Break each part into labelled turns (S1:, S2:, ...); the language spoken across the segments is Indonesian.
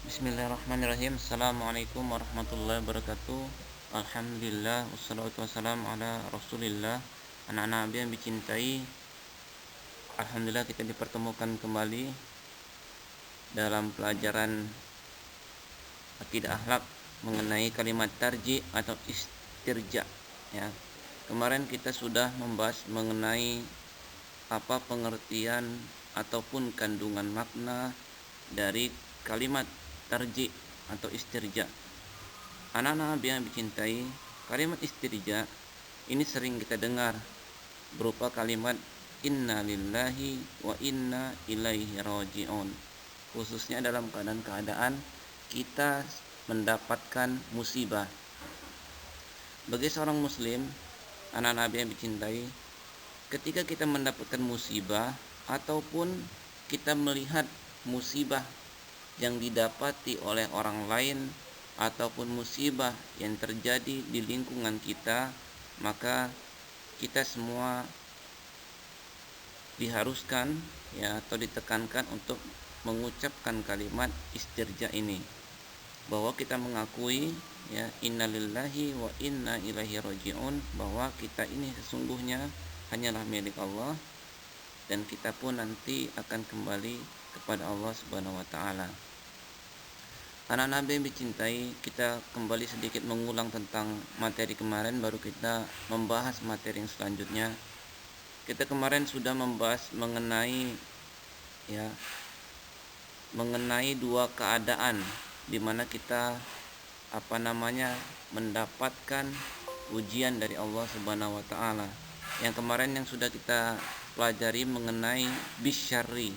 S1: Bismillahirrahmanirrahim. Assalamualaikum warahmatullahi wabarakatuh. Alhamdulillah wassalatu wassalamu ala Rasulillah. Anak-anak Nabi yang dicintai, alhamdulillah kita dipertemukan kembali dalam pelajaran akidah akhlak mengenai kalimat tarji atau istirja ya. Kemarin kita sudah membahas mengenai apa pengertian ataupun kandungan makna dari kalimat tarji atau istirja. Anak-anak Nabi yang dicintai, kalimat istirja ini sering kita dengar berupa kalimat inna lillahi wa inna ilaihi raji'un, khususnya dalam keadaan kita mendapatkan musibah. Bagi seorang muslim, anak-anak Nabi yang dicintai, ketika kita mendapatkan musibah ataupun kita melihat musibah yang didapati oleh orang lain ataupun musibah yang terjadi di lingkungan kita, maka kita semua diharuskan ya atau ditekankan untuk mengucapkan kalimat istirja ini, bahwa kita mengakui ya innalillahi wa inna ilaihi raji'un, bahwa kita ini sesungguhnya hanyalah milik Allah dan kita pun nanti akan kembali kepada Allah Subhanahu wa taala. Anak Nabi yang dicintai, kita kembali sedikit mengulang tentang materi kemarin, baru kita membahas materi yang selanjutnya. Kita kemarin sudah membahas mengenai dua keadaan di mana kita mendapatkan ujian dari Allah Subhanahu wa taala. Yang kemarin yang sudah kita pelajari mengenai bisyarri,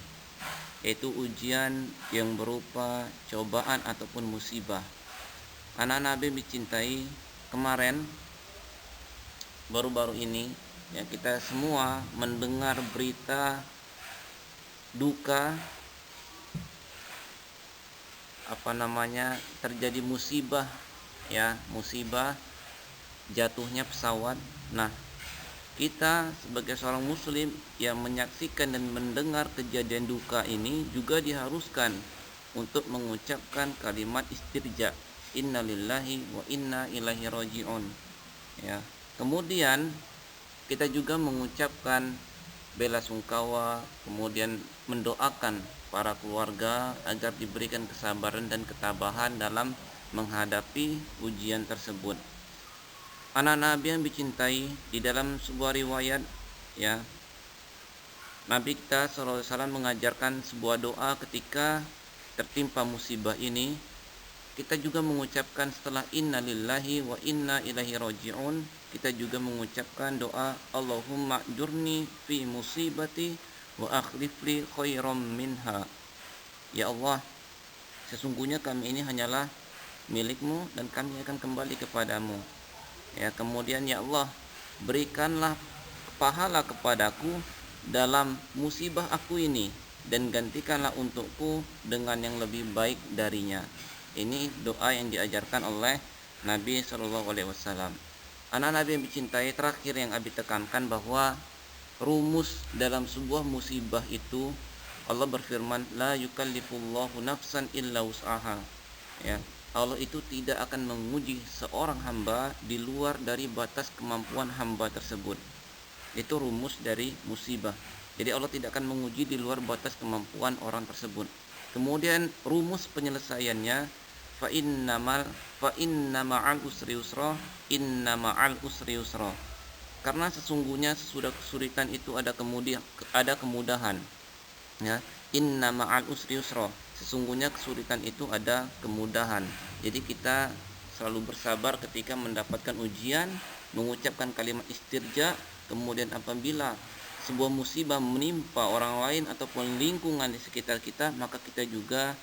S1: yaitu ujian yang berupa cobaan ataupun musibah. Anak Nabi dicintai, kemarin baru-baru ini ya kita semua mendengar berita duka terjadi musibah jatuhnya pesawat. Nah, kita sebagai seorang muslim yang menyaksikan dan mendengar kejadian duka ini juga diharuskan untuk mengucapkan kalimat istirja, innalillahi wa inna ilaihi raji'un ya. Kemudian kita juga mengucapkan bela sungkawa, kemudian mendoakan para keluarga agar diberikan kesabaran dan ketabahan dalam menghadapi ujian tersebut. Anak Nabi yang dicintai, di dalam sebuah riwayat ya, Nabi kita SAW mengajarkan sebuah doa ketika tertimpa musibah ini. Kita juga mengucapkan setelah inna lillahi wa inna ilaihi raji'un, kita juga mengucapkan doa Allahumma jurni fi musibati wa akhlifli khairam minha. Ya Allah, sesungguhnya kami ini hanyalah milikmu dan kami akan kembali kepadamu ya. Kemudian ya Allah, berikanlah pahala kepadaku dalam musibah aku ini dan gantikanlah untukku dengan yang lebih baik darinya. Ini doa yang diajarkan oleh Nabi SAW. Anak Nabi yang dicintai, terakhir yang Abi tekankan bahwa rumus dalam sebuah musibah itu, Allah berfirman la yukallifullahu nafsan illa wus'aha ya. Allah itu tidak akan menguji seorang hamba di luar dari batas kemampuan hamba tersebut. Itu rumus dari musibah. Jadi Allah tidak akan menguji di luar batas kemampuan orang tersebut. Kemudian rumus penyelesaiannya fa inna ma'al usri yusra, inna ma'al usri yusra. Karena sesungguhnya sesudah kesulitan itu ada kemudahan. Ya, inna ma'al usri yusra. Sesungguhnya kesulitan itu ada kemudahan. Jadi kita selalu bersabar ketika mendapatkan ujian, mengucapkan kalimat istirja. Kemudian apabila sebuah musibah menimpa orang lain ataupun lingkungan di sekitar kita, maka kita juga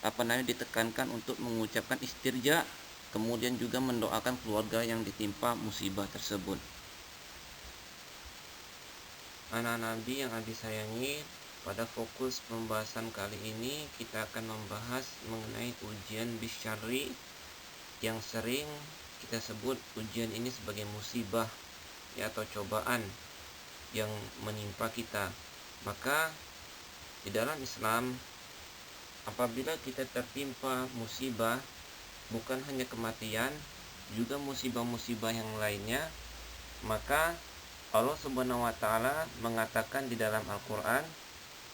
S1: ditekankan untuk mengucapkan istirja, kemudian juga mendoakan keluarga yang ditimpa musibah tersebut. Anak Nabi yang Abi sayangi, pada fokus pembahasan kali ini kita akan membahas mengenai ujian bisyarri yang sering kita sebut ujian ini sebagai musibah ya, atau cobaan yang menimpa kita. Maka di dalam Islam apabila kita tertimpa musibah, bukan hanya kematian, juga musibah-musibah yang lainnya, maka Allah Subhanahu wa taala mengatakan di dalam Al-Qur'an,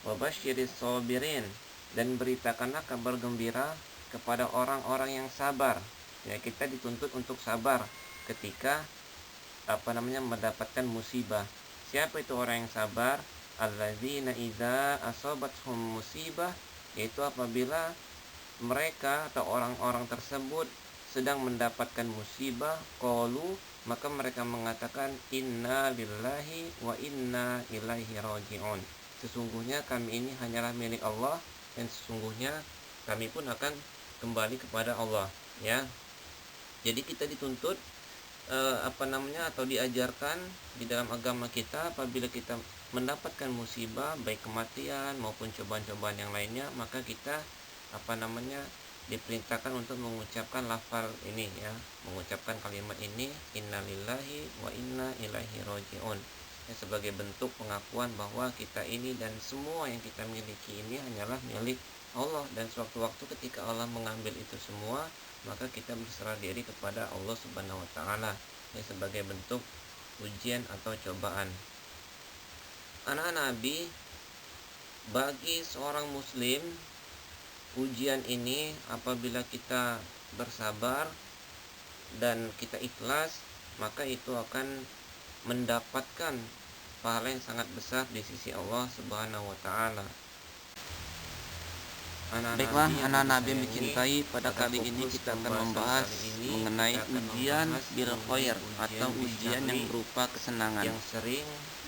S1: "Wabasyiris sabirin," dan beritakanlah kabar gembira kepada orang-orang yang sabar. Ya, kita dituntut untuk sabar ketika mendapatkan musibah. Siapa itu orang yang sabar? Alladzina idza asabathum musibah, yaitu apabila mereka atau orang-orang tersebut sedang mendapatkan musibah, qalu, maka mereka mengatakan inna lillahi wa inna ilaihi raji'un. Sesungguhnya kami ini hanyalah milik Allah dan sesungguhnya kami pun akan kembali kepada Allah, ya. Jadi kita dituntut atau diajarkan di dalam agama kita, apabila kita mendapatkan musibah baik kematian maupun cobaan-cobaan yang lainnya, maka kita diperintahkan untuk mengucapkan lafal ini, ya, mengucapkan kalimat ini, innalillahi wa inna ilaihi raji'un, ya, sebagai bentuk pengakuan bahwa kita ini dan semua yang kita miliki ini hanyalah milik Allah, dan sewaktu-waktu ketika Allah mengambil itu semua, maka kita berserah diri kepada Allah Subhanahu wa taala, ya, sebagai bentuk ujian atau cobaan. Anak-anak Nabi, bagi seorang muslim, ujian ini apabila kita bersabar dan kita ikhlas, maka itu akan mendapatkan pahala yang sangat besar di sisi Allah Subhanahu wa taala. Baiklah, anak Nabi yang dicintai, pada kali ini kita akan membahas mengenai ujian bil khair atau ujian yang berupa kesenangan.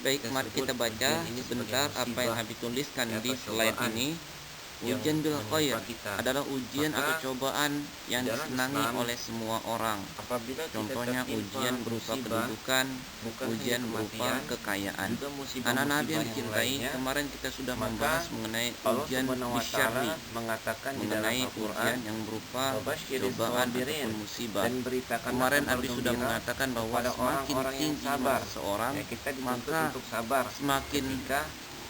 S1: Baik, mari kita baca sebentar apa yang Nabi tuliskan di slide ini. Ujian bil khair adalah ujian atau cobaan yang disenangi oleh semua orang. Contohnya ujian berupa kedudukan, ujian berupa kekayaan. Anak Nabi yang dicintai, kemarin kita sudah membahas mengenai ujian bisyarri, mengenai ujian yang berupa cobaan ataupun musibah. Kemarin Nabi sudah mengatakan bahwa semakin tinggi seseorang, maka semakin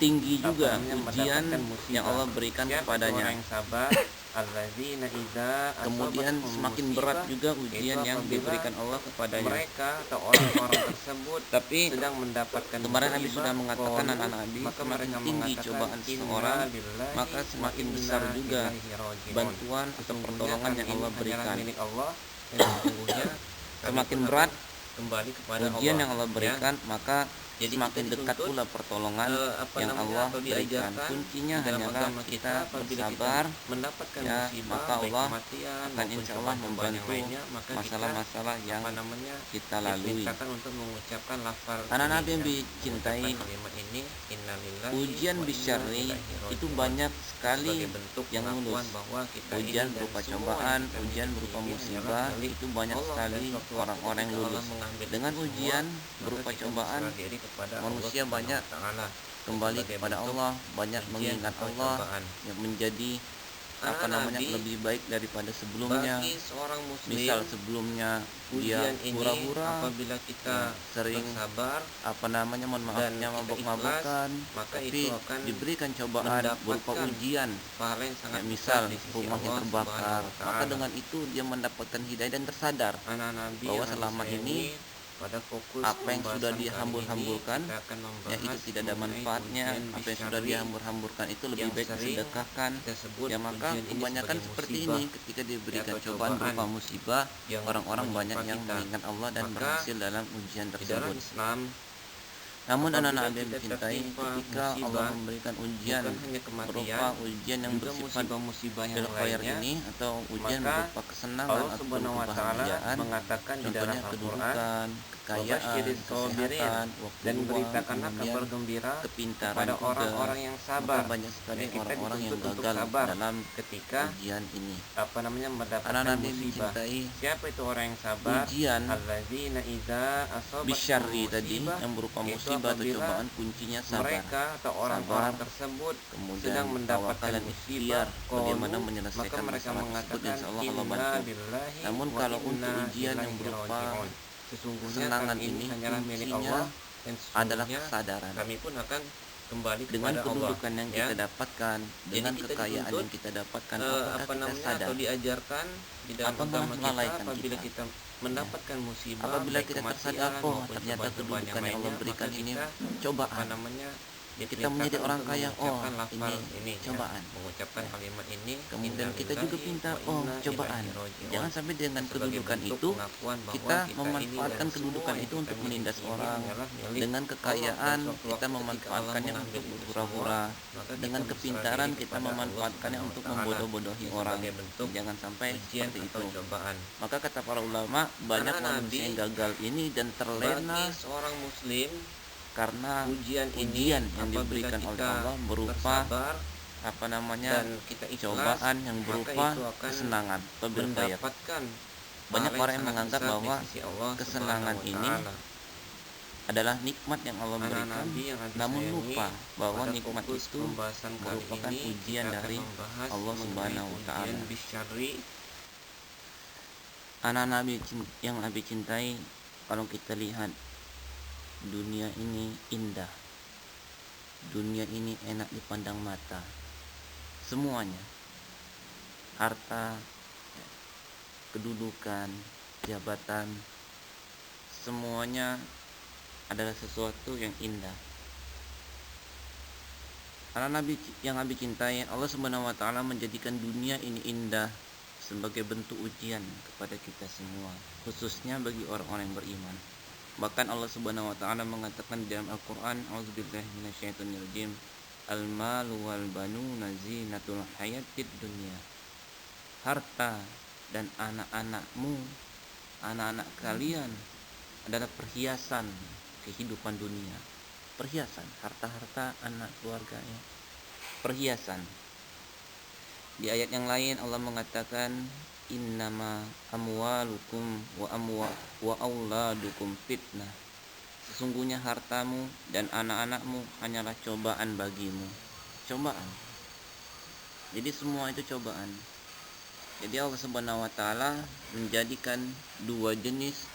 S1: tinggi juga ujian yang Allah berikan kepadanya. Kemudian semakin berat juga ujian yang diberikan Allah kepadanya. Mereka atau orang-orang tersebut tapi sedang mendapatkan kemarin Nabi sudah mengatakan anak-anak Nabi, semakin tinggi cobaan seseorang, maka semakin besar juga bantuan atau pertolongan yang Allah berikan. Semakin berat ujian yang Allah berikan, maka semakin dekat pula pertolongan yang Allah berikan. Kuncinya hanyalah kita bersabar, ya, maka Allah akan insya Allah membantu masalah-masalah yang kita lalui. Anak Nabi yang dicintai, ujian bisyarri itu banyak sekali yang lulus. Ujian berupa cobaan, ujian berupa musibah, itu banyak sekali orang-orang yang lulus. Dengan ujian berupa cobaan, manusia banyak kembali kepada Allah, banyak mengingat Allah, yang menjadi lebih baik daripada sebelumnya. Misal sebelumnya dia hura-hura, apabila kita sering mabuk-mabukan, tapi diberikan cobaan berupa ujian, ya, misal rumahnya terbakar, maka dengan itu dia mendapatkan hidayah dan tersadar bahwa selama ini apa yang sudah dihambur-hamburkan, ya, itu tidak ada manfaatnya. Apa yang sudah dihambur-hamburkan itu lebih baik disedekahkan, ya. Maka kebanyakan seperti ini, ketika diberikan cobaan berupa musibah, orang-orang banyak yang mengingat Allah dan berhasil dalam ujian tersebut. Namun anak-anak Nabi yang dicintai, ketika Allah memberikan ujian berupa ujian yang bersifat bil khair ini, atau ujian berupa kesenangan atau kebahagiaan, contohnya kedudukan, kekayaan, kesehatan, waktu luang, kabar gembira kepintaran kepada orang-orang yang sabar. Maka banyak sekali orang-orang yang gagal dalam ketika ujian ini. Anak Nabi yang dicintai, siapa itu orang yang sabar? Ujian bisyarri tadi yang berupa musibah atau cobaan, kuncinya sabar. Mereka atau orang-orang tersebut kemudian sedang mendapatkan ikhtiar bagaimana menyelesaikan masalah tersebut, insya Allah Allah bantu. Namun kalau untuk ujian yang berupa kesenangan ini, kuncinya adalah kesadaran. Kami pun akan kembali
S2: Dengan
S1: kepada Allah,
S2: kedudukan yang
S1: ya.
S2: kita dapatkan, dengan
S1: kita
S2: kekayaan
S1: dituntut,
S2: yang kita dapatkan, apakah kita sadar
S1: atau diajarkan di dalam
S2: atau malah
S1: agama kita,
S2: melalaikan
S1: apabila
S2: kita?
S1: kita
S2: Ya.
S1: mendapatkan musibah,
S2: Apabila
S1: baik
S2: kita tersadar,
S1: kematian
S2: oh
S1: maupun
S2: ternyata
S1: cobaan-cobaan yang
S2: kedudukan yang Allah
S1: lainnya, maka
S2: berikan ini
S1: kita
S2: cobaan. Kita menjadi
S1: diperintahkan
S2: orang
S1: untuk
S2: kaya, oh
S1: mengucapkan lafal
S2: ini
S1: ya,
S2: cobaan.
S1: mengucapkan
S2: Ya.
S1: kalimat ini.
S2: Kemudian
S1: Inna
S2: kita juga
S1: lillahi
S2: pinta,
S1: wa
S2: oh
S1: inna
S2: cobaan.
S1: ilaihi raji'un.
S2: Jangan sampai dengan
S1: Sebagai
S2: kedudukan
S1: bentuk
S2: itu
S1: pengakuan bahwa
S2: kita
S1: ini
S2: memanfaatkan
S1: dan
S2: kedudukan
S1: semua yang
S2: itu
S1: kita
S2: untuk
S1: miliki
S2: menindas
S1: ini
S2: orang.
S1: adalah milik
S2: Dengan
S1: Allah.
S2: kekayaan
S1: Dan suatu
S2: kita
S1: waktu ketika Allah
S2: memanfaatkannya
S1: mengambil
S2: untuk
S1: itu
S2: berpura-pura.
S1: semua, maka
S2: Dengan
S1: kita berserah
S2: kepintaran
S1: diri
S2: kita
S1: kepada Allah
S2: memanfaatkannya
S1: Subhanahu
S2: untuk
S1: wa Ta'ala
S2: membodoh-bodohi orang.
S1: sebagai bentuk
S2: Jangan sampai
S1: ujian
S2: seperti
S1: atau
S2: itu.
S1: cobaan.
S2: Maka kata para ulama, banyak
S1: Anak
S2: manusia
S1: Nabi,
S2: yang gagal ini dan terlena
S1: bagi seorang muslim,
S2: karena
S1: ujian
S2: ujian yang
S1: apabila
S2: diberikan oleh
S1: kita
S2: Allah berupa
S1: bersabar
S2: dan
S1: kita ikhlas,
S2: cobaan yang
S1: maka
S2: berupa
S1: itu akan
S2: kesenangan atau berkhayat.
S1: mendapatkan
S2: Banyak
S1: pahala
S2: orang yang
S1: sangat
S2: menganggap
S1: besar di
S2: bahwa
S1: sisi Allah
S2: kesenangan
S1: Subhanahu wa
S2: ini
S1: Ta'ala.
S2: adalah nikmat yang Allah
S1: Anak
S2: berikan,
S1: Nabi yang Abi
S2: namun
S1: sayangi,
S2: lupa bahwa
S1: pada
S2: nikmat
S1: fokus
S2: itu
S1: pembahasan kali
S2: merupakan
S1: ini,
S2: ujian
S1: kita akan
S2: dari
S1: membahas
S2: Allah
S1: mengenai
S2: Subhanahu wa Ta'ala.
S1: ujian bisyarri.
S2: Anak Nabi yang Nabi cintai, kalau kita lihat dunia ini indah, dunia ini enak dipandang mata, semuanya, harta, kedudukan, jabatan, semuanya adalah sesuatu yang indah. Anak Nabi yang Nabi cintai, Allah Subhanahu wa Ta'ala menjadikan dunia ini indah sebagai bentuk ujian kepada kita semua, khususnya bagi orang-orang yang beriman. Bahkan Allah Subhanahu wa Ta'ala mengatakan di dalam Al-Qur'an, A'udzubillahi minasyaitonirrajim, al-malu wal banuna zinatul hayatid dunya. Harta dan anak-anakmu, anak-anak kalian adalah perhiasan kehidupan dunia. Perhiasan, harta-harta anak keluarganya, perhiasan. Di ayat yang lain Allah mengatakan, innama amwalukum wa auladukum fitnah. Sesungguhnya hartamu dan anak-anakmu hanyalah cobaan bagimu. Cobaan. Jadi semua itu cobaan. Jadi Allah Subhanahu wa Ta'ala menjadikan dua jenis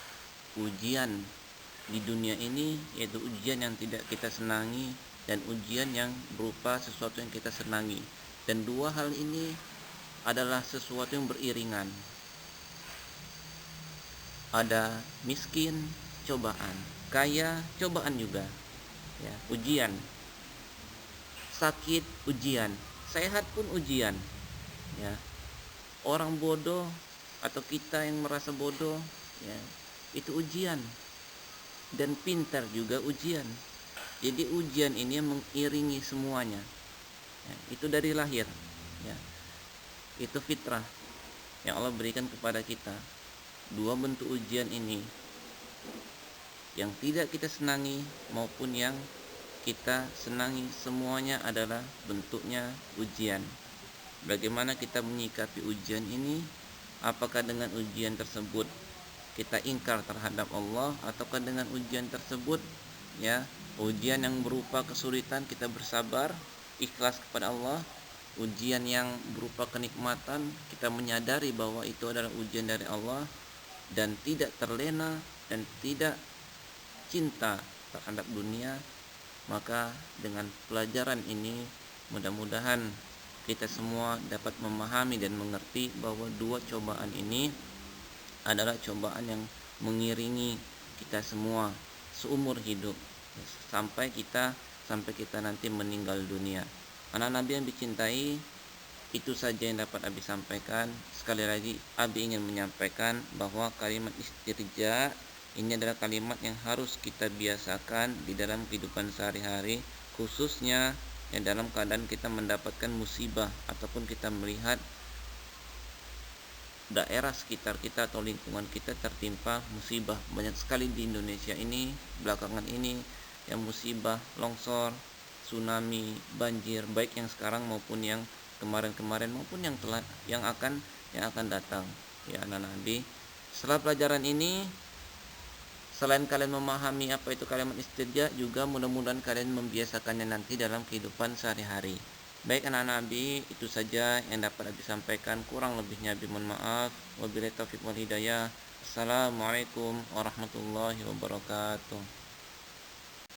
S2: ujian di dunia ini, yaitu ujian yang tidak kita senangi dan ujian yang berupa sesuatu yang kita senangi. Dan dua hal ini adalah sesuatu yang beriringan. Ada miskin, cobaan, kaya, cobaan juga. Ya, ujian. Sakit, ujian. Sehat pun ujian. Ya. Orang bodoh atau kita yang merasa bodoh, ya, itu ujian. Dan pintar juga ujian. Jadi ujian ini mengiringi semuanya. Ya, itu dari lahir. Ya. Itu fitrah yang Allah berikan kepada kita. Dua bentuk ujian ini, yang tidak kita senangi maupun yang kita senangi, semuanya adalah bentuknya ujian. Bagaimana kita menyikapi ujian ini? Apakah dengan ujian tersebut kita ingkar terhadap Allah, ataukah dengan ujian tersebut, ya, ujian yang berupa kesulitan kita bersabar, ikhlas kepada Allah, ujian yang berupa kenikmatan kita menyadari bahwa itu adalah ujian dari Allah dan tidak terlena dan tidak cinta terhadap dunia. Maka dengan pelajaran ini mudah-mudahan kita semua dapat memahami dan mengerti bahwa dua cobaan ini adalah cobaan yang mengiringi kita semua seumur hidup sampai kita nanti meninggal dunia. Anak Nabi yang dicintai, itu saja yang dapat Abi sampaikan. Sekali lagi Abi ingin menyampaikan bahwa kalimat istirja ini adalah kalimat yang harus kita biasakan di dalam kehidupan sehari-hari, khususnya yang dalam keadaan kita mendapatkan musibah ataupun kita melihat daerah sekitar kita atau lingkungan kita tertimpa musibah. Banyak sekali di Indonesia ini belakangan ini yang musibah longsor, tsunami, banjir, baik yang sekarang maupun yang kemarin-kemarin maupun yang akan datang. Ya anak Nabi, setelah pelajaran ini, selain kalian memahami apa itu kalimat istirja, juga mudah-mudahan kalian membiasakannya nanti dalam kehidupan sehari-hari. Baik anak Nabi, itu saja yang dapat Abi sampaikan. Kurang lebihnya Abi mohon maaf. Wabillahi taufiq wal hidayah. Assalamualaikum warahmatullahi wabarakatuh.